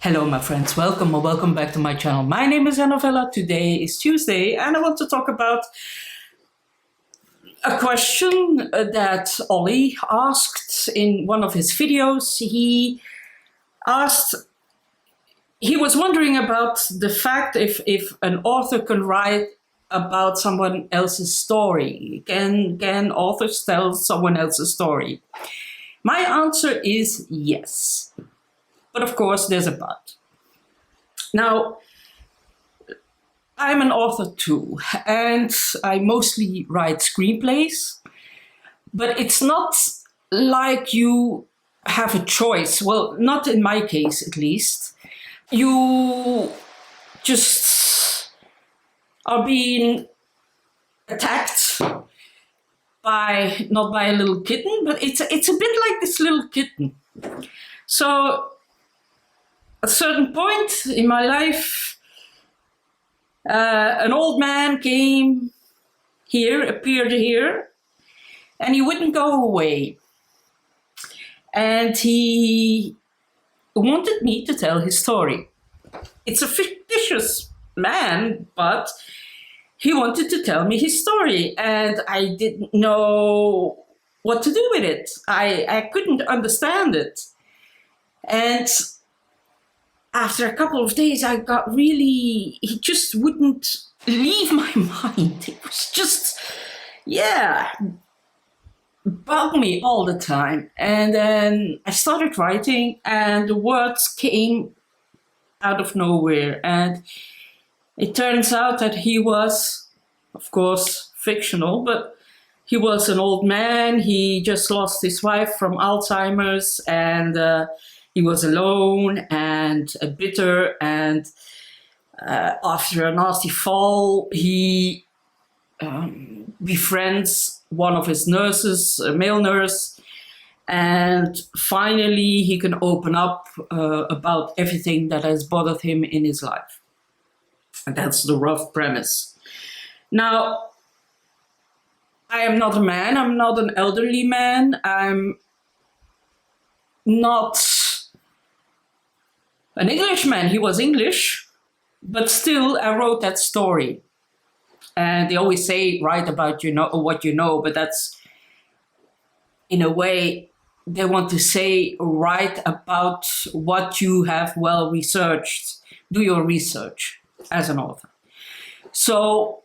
Hello my friends, welcome or welcome back to my channel. My name is Novella. Today is Tuesday and I want to talk about a question that Ollie asked in one of his videos. He was wondering about the fact if an author can write about someone else's story. Can authors tell someone else's story? My answer is yes. But of course, there's a but. Now, I'm an author too, and I mostly write screenplays, but it's not like you have a choice. Well, not in my case, at least. You just are being attacked by, not by a little kitten, but it's a bit like this little kitten. So, at a certain point in my life, an old man appeared here, and he wouldn't go away. And he wanted me to tell his story. It's a fictitious man, but he wanted to tell me his story, and I didn't know what to do with it. I couldn't understand it. And after a couple of days, I got really, he just wouldn't leave my mind. It was just, bugged me all the time. And then I started writing and the words came out of nowhere. And it turns out that he was, of course, fictional, but he was an old man. He just lost his wife from Alzheimer's, and he was alone and bitter, and after a nasty fall, he befriends one of his nurses, a male nurse, and finally he can open up about everything that has bothered him in his life. And that's the rough premise. Now, I am not a man, I'm not an elderly man, I'm not an Englishman. He was English, but still I wrote that story. And they always say, write about what you know, but that's, in a way, they want to say, write about what you have well researched. Do your research as an author. So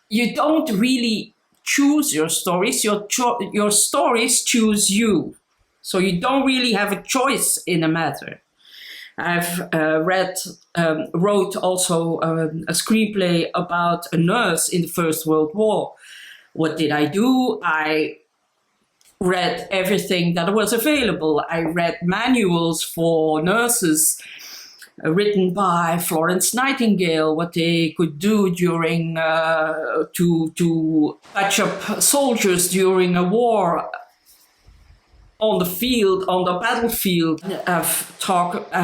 you don't really choose your stories, your stories choose you. So you don't really have a choice in a matter. I've wrote also a screenplay about a nurse in the First World War. What did I do? I read everything that was available. I read manuals for nurses written by Florence Nightingale, what they could do during to patch up soldiers during a war. On the field, on the battlefield, I've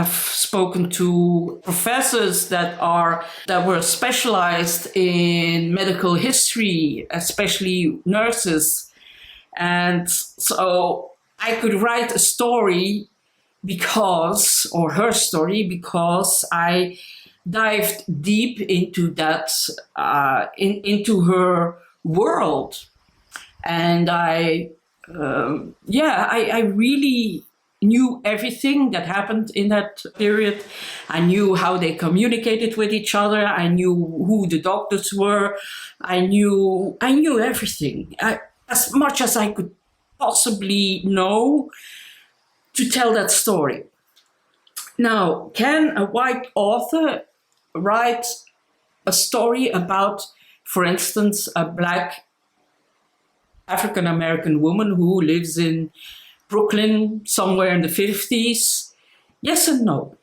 spoken to professors that were specialized in medical history, especially nurses. And so I could write a story her story, because I dived deep into that, into her world. And I really knew everything that happened in that period. I knew how they communicated with each other. I knew who the doctors were. I knew everything, as much as I could possibly know to tell that story. Now, can a white author write a story about, for instance, a black African-American woman who lives in Brooklyn somewhere in the 50s? Yes and no.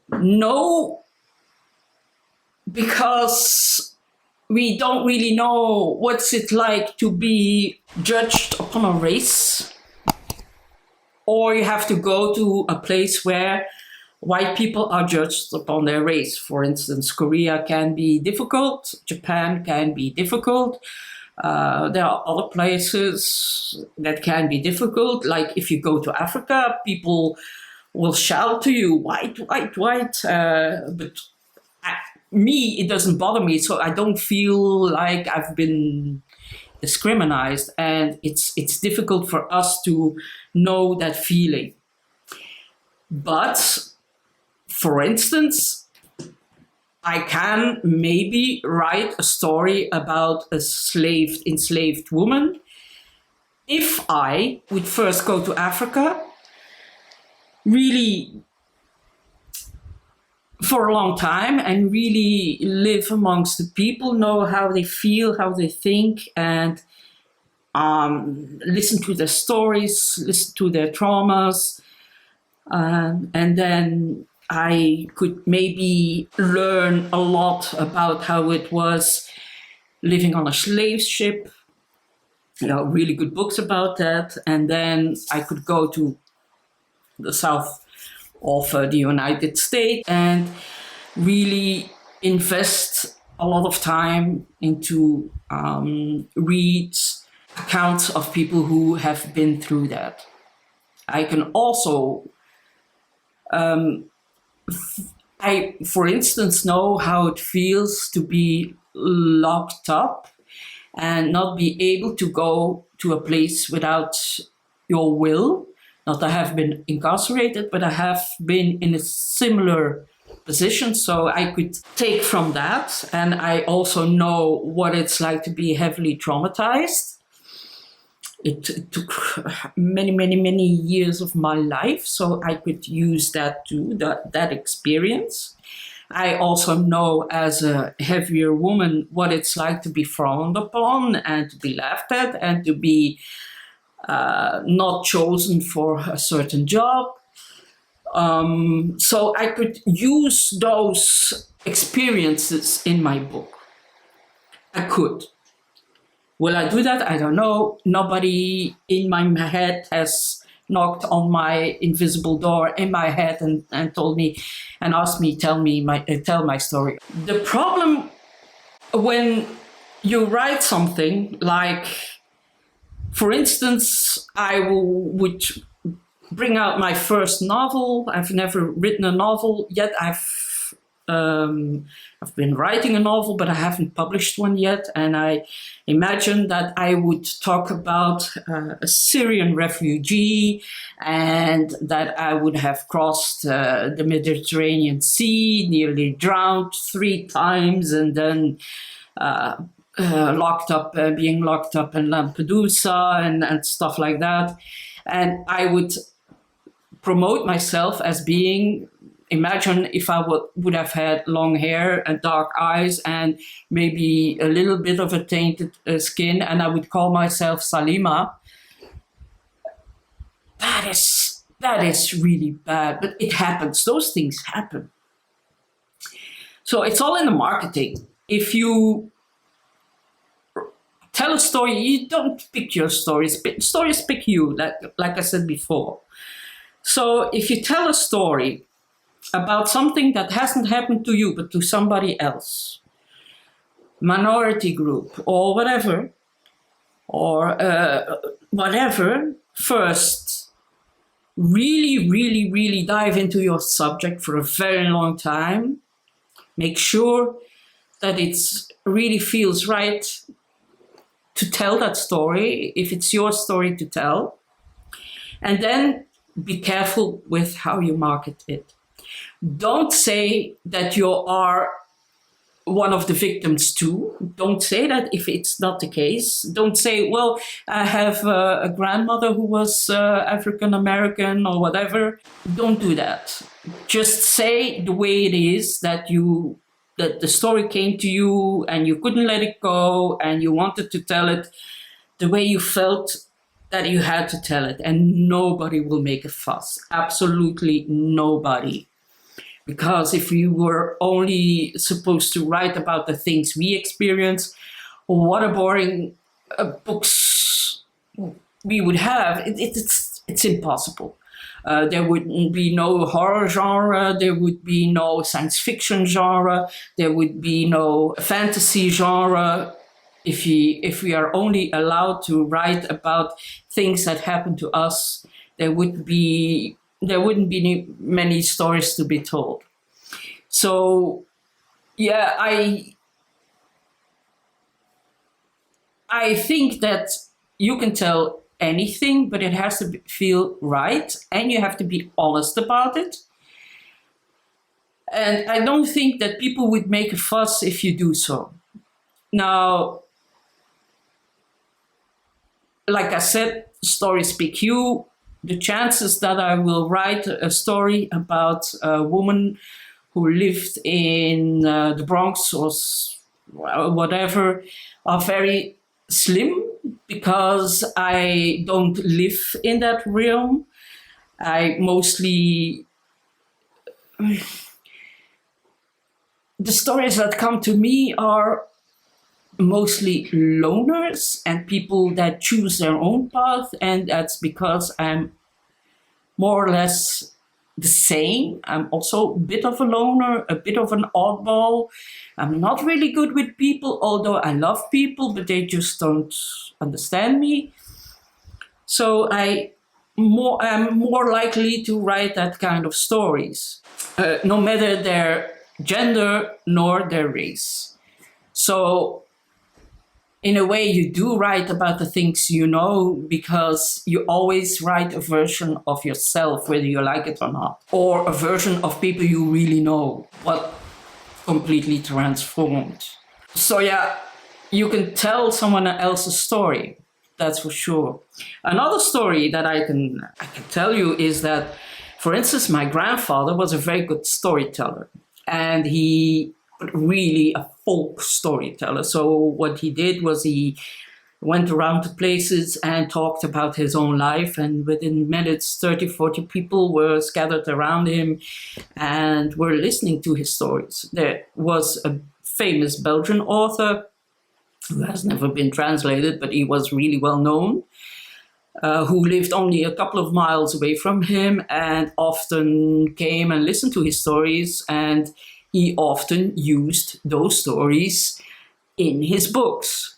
No, because we don't really know what's it like to be judged upon a race. Or you have to go to a place where white people are judged upon their race. For instance, Korea can be difficult, Japan can be difficult. There are other places that can be difficult, like if you go to Africa, people will shout to you, white, white, white. But me, it doesn't bother me, so I don't feel like I've been discriminated, and it's difficult for us to know that feeling. But for instance, I can maybe write a story about a enslaved woman if I would first go to Africa, really for a long time, and really live amongst the people, know how they feel, how they think, and listen to their stories, listen to their traumas, and then I could maybe learn a lot about how it was living on a slave ship, really good books about that. And then I could go to the south of the United States and really invest a lot of time into read accounts of people who have been through that. I can also I, for instance, know how it feels to be locked up and not be able to go to a place without your will. Not that I have been incarcerated, but I have been in a similar position, so I could take from that. And I also know what it's like to be heavily traumatized. It took many, many, many years of my life, so I could use that too, that experience. I also know as a heavier woman what it's like to be frowned upon and to be laughed at and to be not chosen for a certain job. So I could use those experiences in my book. I could. Will I do that? I don't know. Nobody in my head has knocked on my invisible door in my head and told me and asked me, tell my story. The problem when you write something like, for instance, I would bring out my first novel. I've never written a novel yet. I've been writing a novel, but I haven't published one yet. And I imagine that I would talk about a Syrian refugee and that I would have crossed the Mediterranean Sea, nearly drowned 3 times, and then being locked up in Lampedusa and stuff like that. And I would promote myself as being, imagine if I would have had long hair and dark eyes and maybe a little bit of a tainted skin, and I would call myself Salima. That is really bad, but it happens. Those things happen. So it's all in the marketing. If you tell a story, you don't pick your stories. Stories pick you, like I said before. So if you tell a story about something that hasn't happened to you, but to somebody else, minority group or whatever, first, really, really, really dive into your subject for a very long time. Make sure that it really feels right to tell that story, if it's your story to tell. And then be careful with how you market it. Don't say that you are one of the victims too. Don't say that if it's not the case. Don't say, well, I have a grandmother who was African American or whatever. Don't do that. Just say the way it is, that the story came to you and you couldn't let it go and you wanted to tell it the way you felt that you had to tell it, and nobody will make a fuss. Absolutely nobody. Because if we were only supposed to write about the things we experience, what a boring books we would have. It's impossible. There would be no horror genre, there would be no science fiction genre, there would be no fantasy genre. If we are only allowed to write about things that happen to us, there would be there wouldn't be many stories to be told. So yeah, I think that you can tell anything, but it has to feel right, and you have to be honest about it. And I don't think that people would make a fuss if you do so. Now, like I said, stories speak you. The chances that I will write a story about a woman who lived in the Bronx or whatever are very slim, because I don't live in that realm. I mostly, the stories that come to me are mostly loners and people that choose their own path, and that's because I'm more or less the same. I'm also a bit of a loner, a bit of an oddball. I'm not really good with people, although I love people, but they just don't understand me. So I'm more likely to write that kind of stories, no matter their gender nor their race. So in a way, you do write about the things you know, because you always write a version of yourself, whether you like it or not, or a version of people you really know, but completely transformed. So yeah, you can tell someone else's story, that's for sure. Another story that I can tell you is that, for instance, my grandfather was a very good storyteller, and he really a folk storyteller. So what he did was he went around to places and talked about his own life, and within minutes 30, 40 people were scattered around him and were listening to his stories. There was a famous Belgian author who has never been translated, but he was really well known, who lived only a couple of miles away from him and often came and listened to his stories, and he often used those stories in his books.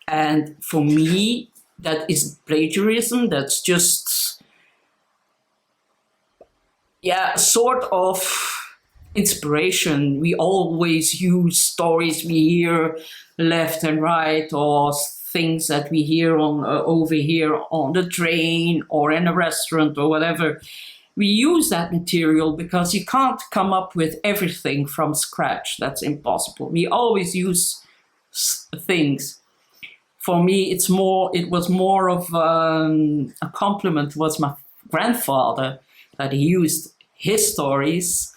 And for me, that is plagiarism. That's just, yeah, sort of inspiration. We always use stories we hear left and right, or things that we hear on over here on the train or in a restaurant or whatever. We use that material because you can't come up with everything from scratch. That's impossible. We always use things. For me, it was more of a compliment towards my grandfather that he used his stories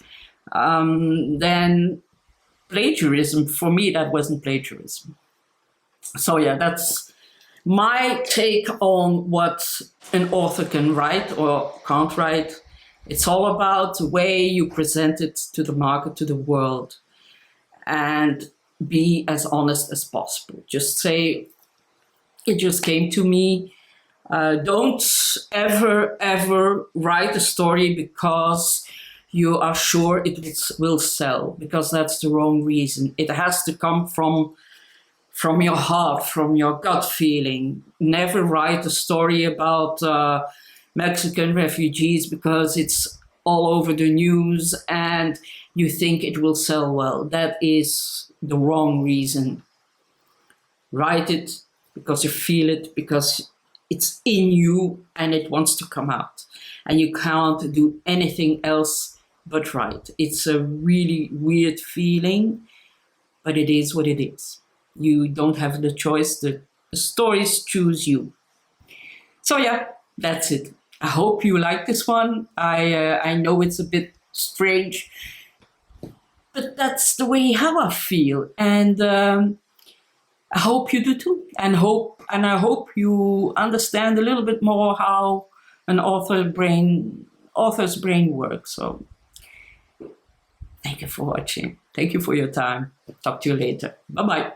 than plagiarism. For me, that wasn't plagiarism. So yeah, that's my take on what an author can write or can't write. It's all about the way you present it to the market, to the world, and be as honest as possible. Just say, it just came to me. Don't ever write a story because you are sure it will sell, because that's the wrong reason. It has to come from your heart, from your gut feeling. Never write a story about Mexican refugees because it's all over the news and you think it will sell well. That is the wrong reason. Write it because you feel it, because it's in you and it wants to come out. And you can't do anything else but write. It's a really weird feeling, but it is what it is. You don't have the choice. The stories choose you. So yeah, that's it. I hope you like this one. I know it's a bit strange, but that's the way how I feel, and I hope you do too. And I hope you understand a little bit more how an author's brain works. So thank you for watching. Thank you for your time. Talk to you later. Bye bye.